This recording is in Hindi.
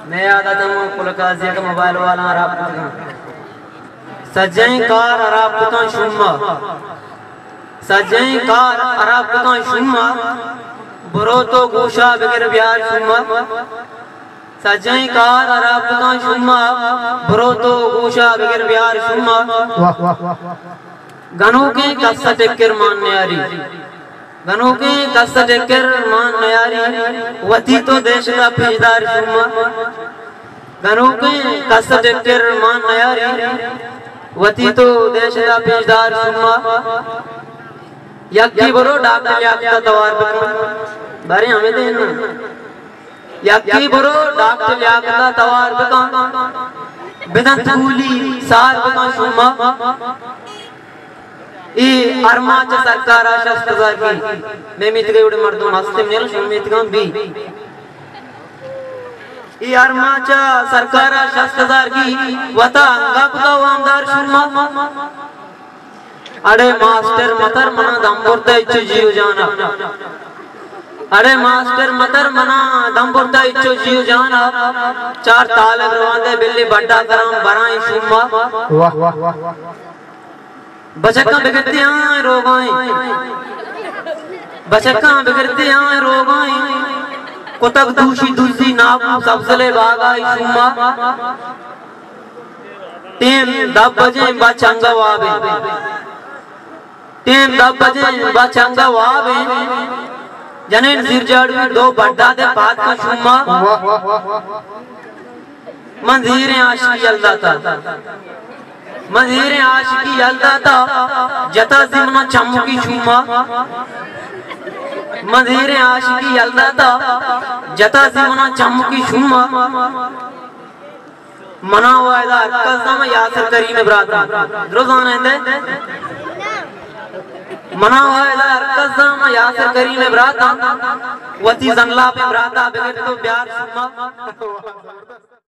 मैं आदत हूँ कुलकाजिया का मोबाइल वाला राबता सजई कार राबता शुम्मा सजई कार राबता शुम्मा बुरो तो गोशा बगैर ब्यार शुम्मा सजई कार राबता शुम्मा बुरो तो गोशा बगैर ब्यार शुम्मा गनों के कस्सा टेक्कर मान न्यारी गनों के कस्सा टेक्कर मान न्यारी वती तो देश का फौजदार शुम्मा गनों के कस्सा टेक्कर मान न्यारी वती तो देश का फौजदार शुम्मा यक्की बरो डॉक्टर याक्ता तवार बकन बारे हमें देना यक्की बरो डॉक्टर याक्ता तवार बकन बिदन तूली सार बकन शुम्मा ई अरमाच सरकार शस्त्र की मैं मितगे उड़े मर्दों हस्ते मेल शुमित गम बी ई अरमाच सरकार शस्त्र की वता गप का वामदार शुम्मा अरे मास्टर मतर मना दंबुरता इच्छु जीव जाना अरे मास्टर मतर मना दंबुरता इच्छु जीव जाना चार ताले रवांदे बिल्ली बड्डा करम बराई शुम्मा वाह वाह वाह बचक्का बिगड़ते आए रोग आए बचक्का बिगड़ते आए रोग आए कुतब दूषी दूसरी नापू सबसे बागाई शुम्मा टीम 10 बजे बचंगा वाबे टीम 10 बजे बचंगा वाबे जनेन सिरजाड़ू 2 बड्डा दे बात का शुम्मा मंजीर आशिकी जलदा था मंजीर आशिकी जलदा था जता जिमना चमकी शुम्मा मंजीर आशिकी जलदा था जता जिमना चमकी शुम्मा मना वायदा कसम यासर करीम ब्राता रोजाना है मना वायदा कसम यासर करीम ब्राता वती जंगला पे ब्राता बगैर तो प्यार शुम्मा